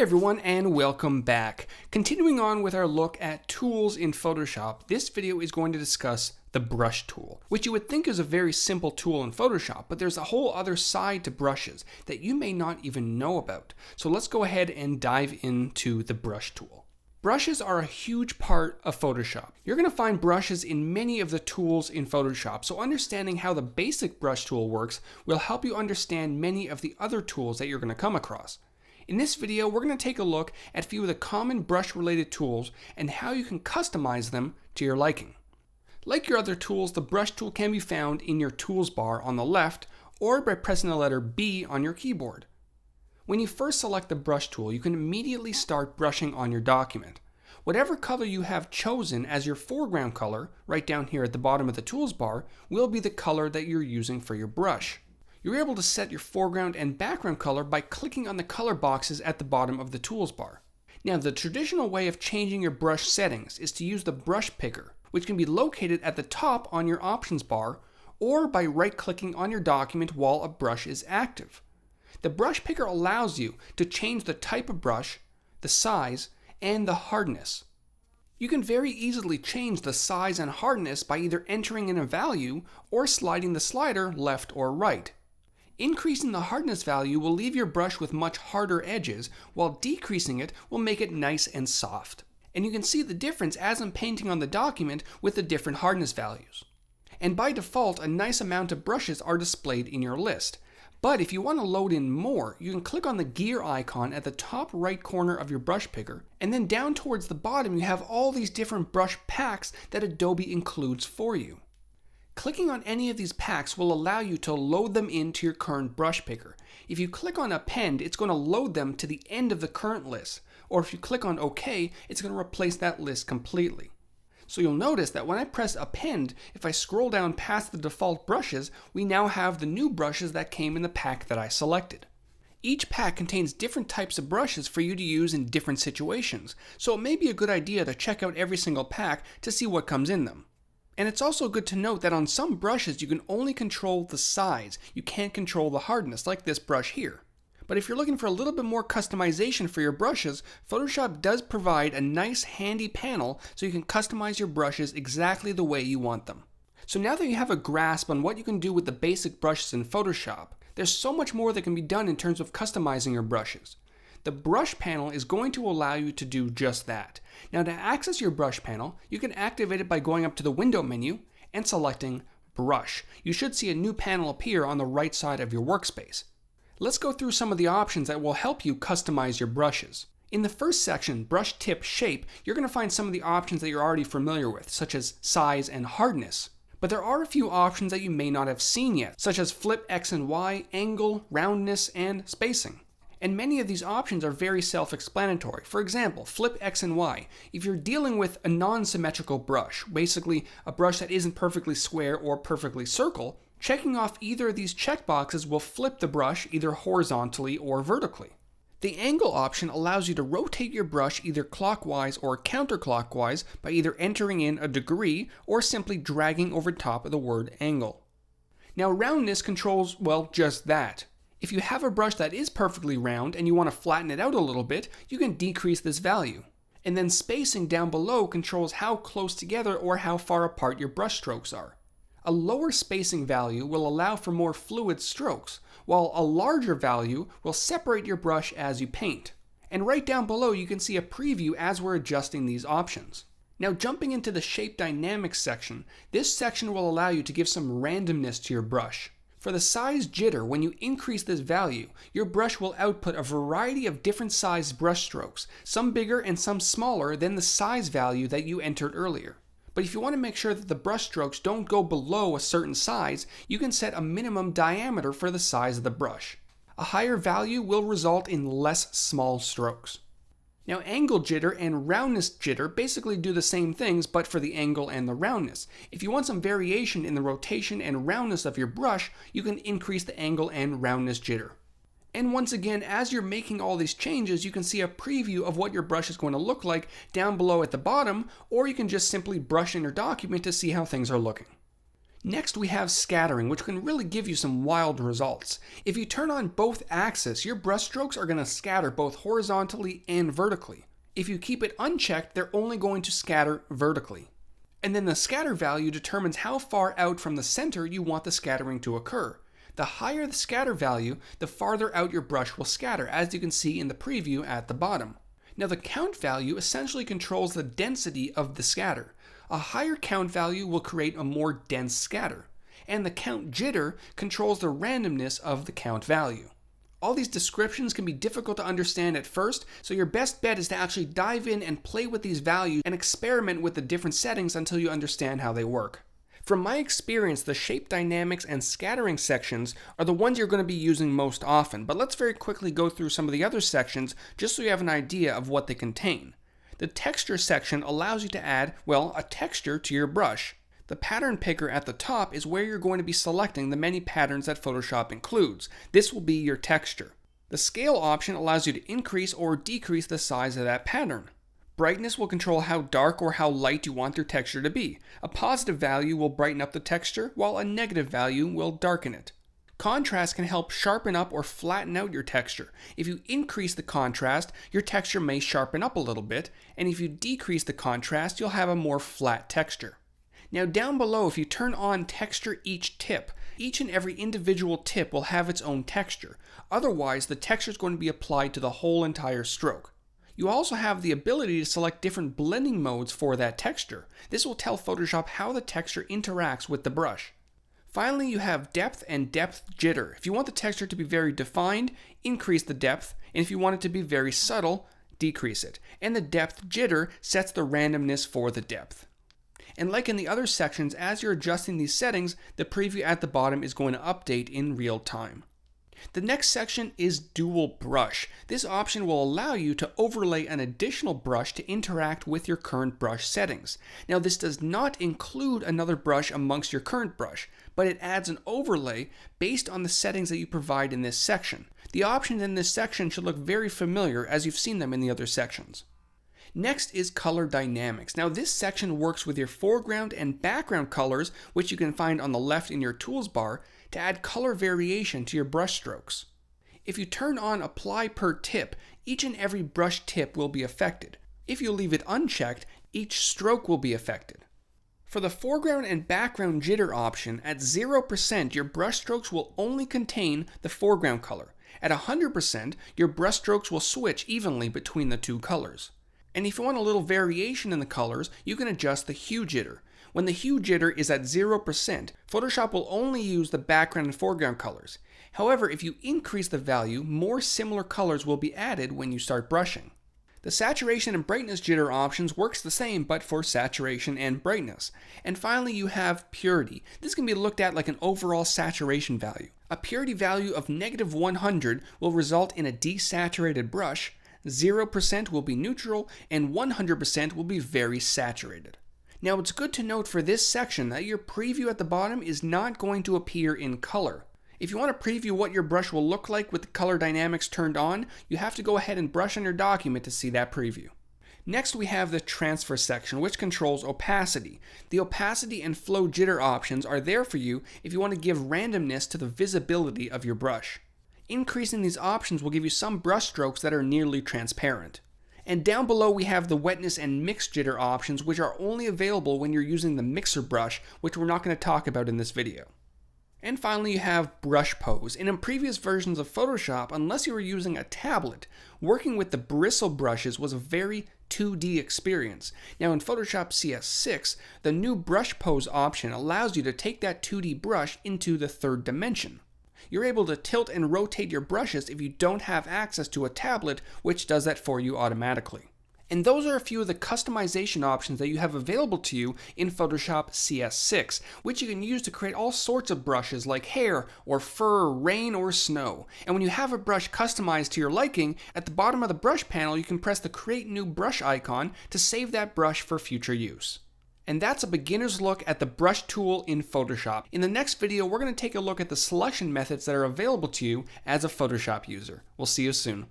everyone, and welcome back. Continuing on with our look at tools in Photoshop, this video is going to discuss the brush tool, which you would think is a very simple tool in Photoshop, but there's a whole other side to brushes that you may not even know about. So let's go ahead and dive into the brush tool. Brushes are a huge part of Photoshop. You're going to find brushes in many of the tools in Photoshop, so understanding how the basic brush tool works will help you understand many of the other tools that you're going to come across. In this video, we're going to take a look at a few of the common brush-related tools and how you can customize them to your liking. Like your other tools, the brush tool can be found in your tools bar on the left or by pressing the letter B on your keyboard. When you first select the brush tool, you can immediately start brushing on your document. Whatever color you have chosen as your foreground color, right down here at the bottom of the tools bar, will be the color that you're using for your brush. You're able to set your foreground and background color by clicking on the color boxes at the bottom of the tools bar. Now, the traditional way of changing your brush settings is to use the brush picker, which can be located at the top on your options bar, or by right-clicking on your document while a brush is active. The brush picker allows you to change the type of brush, the size, and the hardness. You can very easily change the size and hardness by either entering in a value or sliding the slider left or right. Increasing the hardness value will leave your brush with much harder edges, while decreasing it will make it nice and soft. And you can see the difference as I'm painting on the document with the different hardness values. And by default, a nice amount of brushes are displayed in your list. But if you want to load in more, you can click on the gear icon at the top right corner of your brush picker, and then down towards the bottom you have all these different brush packs that Adobe includes for you. Clicking on any of these packs will allow you to load them into your current brush picker. If you click on Append, it's going to load them to the end of the current list, or if you click on OK, it's going to replace that list completely. So you'll notice that when I press Append, if I scroll down past the default brushes, we now have the new brushes that came in the pack that I selected. Each pack contains different types of brushes for you to use in different situations, so it may be a good idea to check out every single pack to see what comes in them. And it's also good to note that on some brushes you can only control the size, you can't control the hardness, like this brush here. But if you're looking for a little bit more customization for your brushes, Photoshop does provide a nice handy panel so you can customize your brushes exactly the way you want them. So now that you have a grasp on what you can do with the basic brushes in Photoshop, there's so much more that can be done in terms of customizing your brushes. The brush panel is going to allow you to do just that. Now, to access your brush panel, you can activate it by going up to the window menu and selecting Brush. You should see a new panel appear on the right side of your workspace. Let's go through some of the options that will help you customize your brushes. In the first section, Brush Tip Shape, you're going to find some of the options that you're already familiar with, such as size and hardness. But there are a few options that you may not have seen yet, such as Flip X and Y, Angle, Roundness, and Spacing. And many of these options are very self-explanatory. For example, Flip X and Y. If you're dealing with a non-symmetrical brush, basically a brush that isn't perfectly square or perfectly circle, checking off either of these checkboxes will flip the brush either horizontally or vertically. The Angle option allows you to rotate your brush either clockwise or counterclockwise by either entering in a degree or simply dragging over top of the word angle. Now, Roundness controls, well, just that. If you have a brush that is perfectly round and you want to flatten it out a little bit, you can decrease this value. And then Spacing down below controls how close together or how far apart your brush strokes are. A lower spacing value will allow for more fluid strokes, while a larger value will separate your brush as you paint. And right down below you can see a preview as we're adjusting these options. Now, jumping into the Shape Dynamics section, this section will allow you to give some randomness to your brush. For the size jitter, when you increase this value, your brush will output a variety of different sized brush strokes, some bigger and some smaller than the size value that you entered earlier. But if you want to make sure that the brush strokes don't go below a certain size, you can set a minimum diameter for the size of the brush. A higher value will result in less small strokes. Now, Angle Jitter and Roundness Jitter basically do the same things, but for the angle and the roundness. If you want some variation in the rotation and roundness of your brush, you can increase the Angle and Roundness Jitter. And once again, as you're making all these changes, you can see a preview of what your brush is going to look like down below at the bottom, or you can just simply brush in your document to see how things are looking. Next, we have scattering, which can really give you some wild results. If you turn on both axes, your brush strokes are going to scatter both horizontally and vertically. If you keep it unchecked, they're only going to scatter vertically. And then the scatter value determines how far out from the center you want the scattering to occur. The higher the scatter value, the farther out your brush will scatter, as you can see in the preview at the bottom. Now the count value essentially controls the density of the scatter. A higher count value will create a more dense scatter, and the count jitter controls the randomness of the count value. All these descriptions can be difficult to understand at first, so your best bet is to actually dive in and play with these values and experiment with the different settings until you understand how they work. From my experience, the shape dynamics and scattering sections are the ones you're going to be using most often, but let's very quickly go through some of the other sections just so you have an idea of what they contain. The texture section allows you to add, well, a texture to your brush. The pattern picker at the top is where you're going to be selecting the many patterns that Photoshop includes. This will be your texture. The scale option allows you to increase or decrease the size of that pattern. Brightness will control how dark or how light you want your texture to be. A positive value will brighten up the texture, while a negative value will darken it. Contrast can help sharpen up or flatten out your texture. If you increase the contrast, your texture may sharpen up a little bit, and if you decrease the contrast, you'll have a more flat texture. Now down below, if you turn on Texture Each Tip, each and every individual tip will have its own texture. Otherwise, the texture is going to be applied to the whole entire stroke. You also have the ability to select different blending modes for that texture. This will tell Photoshop how the texture interacts with the brush. Finally, you have depth and depth jitter. If you want the texture to be very defined, increase the depth, and if you want it to be very subtle, decrease it. And the depth jitter sets the randomness for the depth. And like in the other sections, as you're adjusting these settings, the preview at the bottom is going to update in real time. The next section is dual brush. This option will allow you to overlay an additional brush to interact with your current brush settings. Now this does not include another brush amongst your current brush, but it adds an overlay based on the settings that you provide in this section. The options in this section should look very familiar as you've seen them in the other sections. Next is color dynamics. Now this section works with your foreground and background colors, which you can find on the left in your tools bar, to add color variation to your brush strokes. If you turn on Apply Per Tip, each and every brush tip will be affected. If you leave it unchecked, each stroke will be affected. For the foreground and background jitter option, at 0%, your brush strokes will only contain the foreground color. At 100%, your brush strokes will switch evenly between the two colors. And if you want a little variation in the colors, you can adjust the hue jitter. When the hue jitter is at 0%, Photoshop will only use the background and foreground colors. However, if you increase the value, more similar colors will be added when you start brushing. The saturation and brightness jitter options works the same, but for saturation and brightness. And finally, you have purity. This can be looked at like an overall saturation value. A purity value of -100 will result in a desaturated brush, 0% will be neutral, and 100% will be very saturated. Now it's good to note for this section that your preview at the bottom is not going to appear in color. If you want to preview what your brush will look like with the color dynamics turned on, you have to go ahead and brush on your document to see that preview. Next we have the transfer section, which controls opacity. The opacity and flow jitter options are there for you if you want to give randomness to the visibility of your brush. Increasing these options will give you some brush strokes that are nearly transparent. And down below we have the wetness and mix jitter options, which are only available when you're using the mixer brush, which we're not going to talk about in this video. And finally you have brush pose. And in previous versions of Photoshop, unless you were using a tablet, working with the bristle brushes was a very 2D experience. Now in Photoshop CS6, the new brush pose option allows you to take that 2D brush into the third dimension. You're able to tilt and rotate your brushes if you don't have access to a tablet, which does that for you automatically. And those are a few of the customization options that you have available to you in Photoshop CS6, which you can use to create all sorts of brushes like hair or fur, rain, or snow. And when you have a brush customized to your liking, at the bottom of the brush panel you can press the Create New Brush icon to save that brush for future use. And that's a beginner's look at the brush tool in Photoshop. In the next video, we're going to take a look at the selection methods that are available to you as a Photoshop user. We'll see you soon.